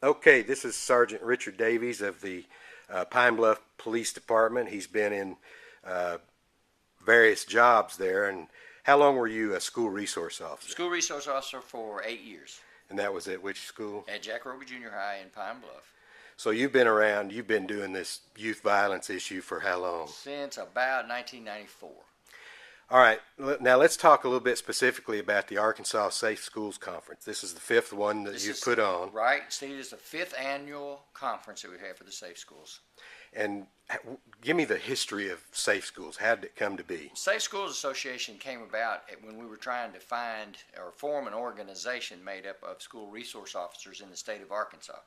Okay, this is Sergeant Richard Davies of the Pine Bluff Police Department. He's been in uh, various jobs there. And how long were you a school resource officer? School resource officer for 8 years And that was at which school? at Jack Roby Junior High in Pine Bluff So you've been around, you've been doing this youth violence issue for how long? since about 1994. All right, now let's talk a little bit specifically about the Arkansas Safe Schools Conference. This is the fifth one that you've put on. Right. Steve, it's the fifth annual conference that we have for the safe schools. And give me the history of safe schools. How did it come to be? Safe Schools Association came about when we were trying to find or form an organization made up of school resource officers in the state of Arkansas.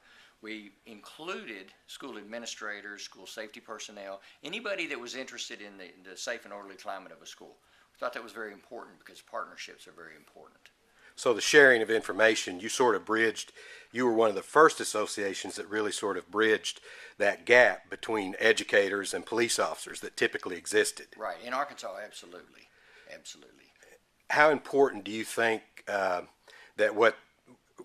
We included school administrators, school safety personnel, anybody that was interested in the safe and orderly climate of a school. We thought that was very important because partnerships are very important. So the sharing of information, you sort of bridged, you were one of the first associations that really sort of bridged that gap between educators and police officers that typically existed. Right. In Arkansas, absolutely. Absolutely. How important do you think that what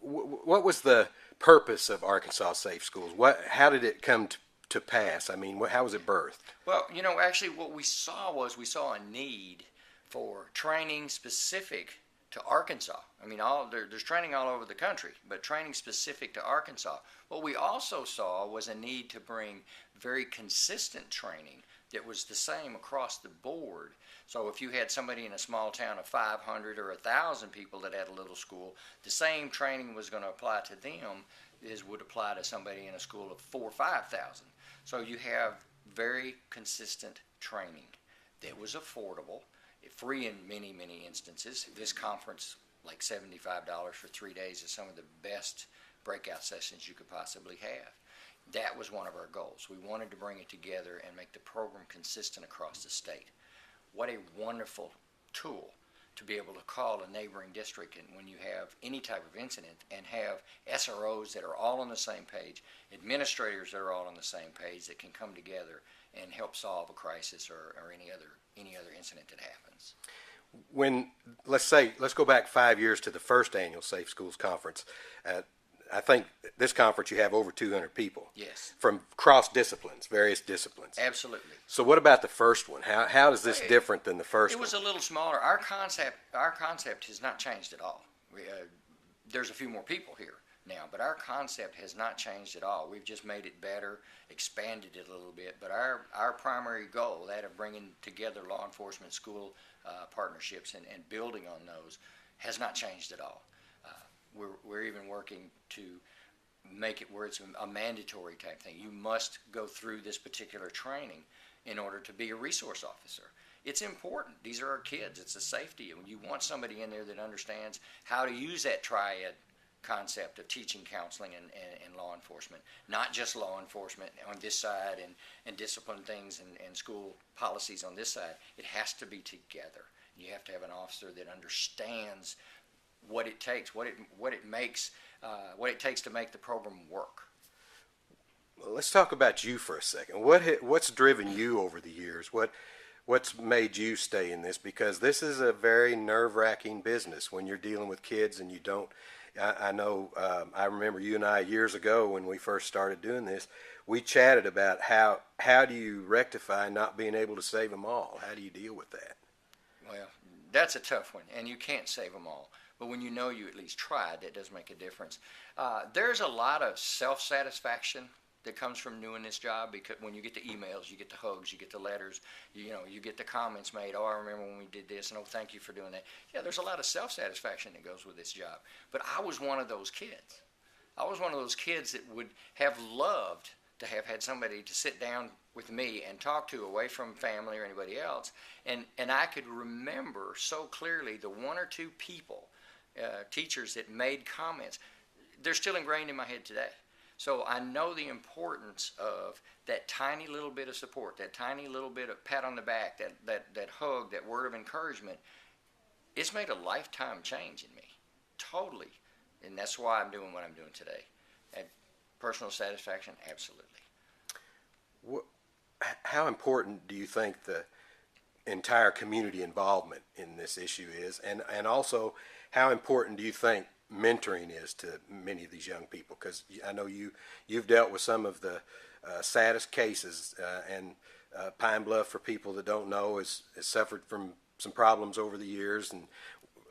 was the purpose of Arkansas Safe Schools? How did it come to pass? I mean, how was it birthed? Well, actually what we saw a need for training specific to Arkansas. I mean, there's training all over the country, but training specific to Arkansas. What we also saw was a need to bring very consistent training that was the same across the board. So if you had somebody in a small town of 500 or 1,000 people that had a little school, the same training was going to apply to them as would apply to somebody in a school of 4,000 or 5,000. So you have very consistent training that was affordable, free in many, many instances. This conference, like $75 for 3 days, is some of the best breakout sessions you could possibly have. That was one of our goals. We wanted to bring it together and make the program consistent across the state. What a wonderful tool to be able to call a neighboring district and when you have any type of incident and have SROs that are all on the same page, administrators that are all on the same page that can come together and help solve a crisis or any other incident that happens. When let's go back 5 years to the first annual Safe Schools Conference. I think this conference you have over 200 people. Yes. From cross disciplines, various disciplines. Absolutely. So what about the first one? How is this different than the first one? It was a little smaller. Our concept has not changed at all. There's a few more people here now, but our concept has not changed at all. We've just made it better, expanded it a little bit, but our primary goal, that of bringing together law enforcement school partnerships and building on those, has not changed at all. We're even working to make it where it's a mandatory type thing. You must go through this particular training in order to be a resource officer. It's important. These are our kids. It's a safety. And you want somebody in there that understands how to use that triad concept of teaching, counseling, and law enforcement. Not just law enforcement on this side and discipline things and school policies on this side. It has to be together. You have to have an officer that understands what it takes, what it takes to make the program work. Well, let's talk about you for a second. What's driven you over the years? What's made you stay in this? Because this is a very nerve-wracking business when you're dealing with kids and you don't. I know. I remember you and I years ago when we first started doing this. We chatted about how do you rectify not being able to save them all? How do you deal with that? Well, that's a tough one, and you can't save them all. But when you know you at least tried, that does make a difference. There's a lot of self-satisfaction that comes from doing this job, because when you get the emails, you get the hugs, you get the letters, you get the comments made, oh, I remember when we did this, and oh, thank you for doing that. Yeah, there's a lot of self-satisfaction that goes with this job. But I was one of those kids. I was one of those kids that would have loved to have had somebody to sit down with me and talk to away from family or anybody else. And I could remember so clearly the one or two people, teachers that made comments. They're still ingrained in my head today. So I know the importance of that tiny little bit of support, that tiny little bit of pat on the back, that hug, that word of encouragement. It's made a lifetime change in me, totally. And that's why I'm doing what I'm doing today. And personal satisfaction, absolutely. How important do you think the entire community involvement in this issue is? And also, how important do you think mentoring is to many of these young people, because I know you've dealt with some of the saddest cases, and Pine Bluff, for people that don't know, has suffered from some problems over the years, and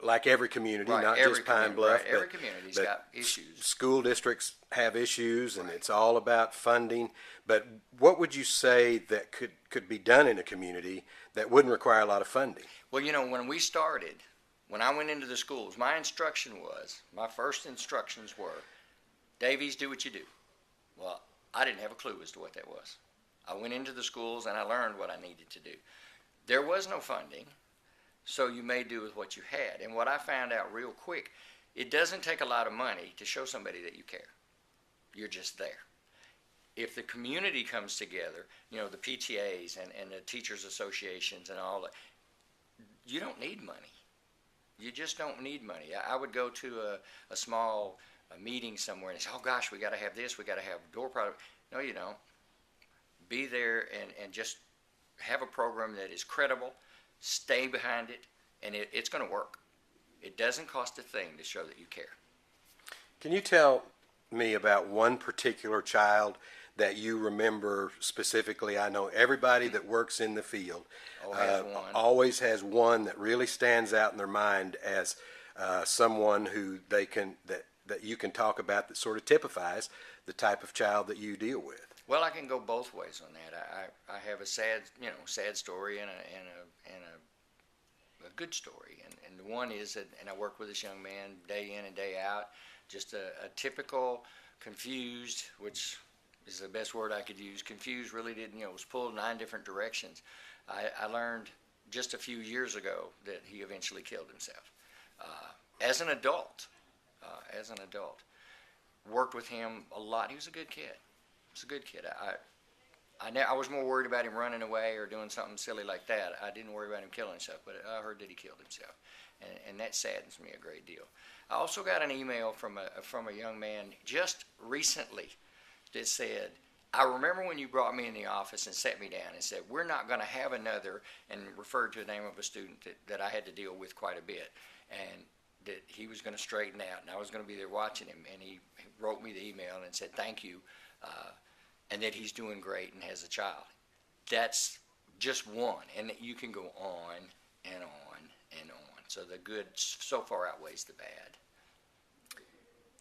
like every community, Right, not every just Pine community, Bluff, right, every community's but got issues. school districts have issues, and Right. it's all about funding. But what would you say that could be done in a community that wouldn't require a lot of funding? Well, when we started, when I went into the schools, my first instructions were, Davies, do what you do. Well, I didn't have a clue as to what that was. I went into the schools and I learned what I needed to do. There was no funding, so you made do with what you had. And what I found out real quick, it doesn't take a lot of money to show somebody that you care. You're just there. If the community comes together, the PTAs and the teachers associations and all that, you don't need money. You just don't need money. I would go to a small meeting somewhere and say, oh gosh, we got to have this, we got to have door product. No, you don't. Be there and just have a program that is credible, stay behind it, and it's going to work. It doesn't cost a thing to show that you care. Can you tell me about one particular child that you remember specifically? I know everybody that works in the field always has one that really stands out in their mind as someone who that you can talk about, that sort of typifies the type of child that you deal with. Well, I can go both ways on that. I have a sad story and a good story. And the one is that, and I work with this young man day in and day out, just a typical confused, which is the best word I could use. Confused, really didn't, was pulled 9 different directions. I learned just a few years ago that he eventually killed himself. As an adult, worked with him a lot. He was a good kid. I was more worried about him running away or doing something silly like that. I didn't worry about him killing himself, but I heard that he killed himself, and that saddens me a great deal. I also got an email from a young man just recently that said, I remember when you brought me in the office and sat me down and said, we're not going to have another, and referred to the name of a student that I had to deal with quite a bit, and that he was going to straighten out, and I was going to be there watching him, and he wrote me the email and said thank you, and that he's doing great and has a child. That's just one, and you can go on and on and on. So the good so far outweighs the bad,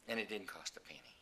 and it didn't cost a penny.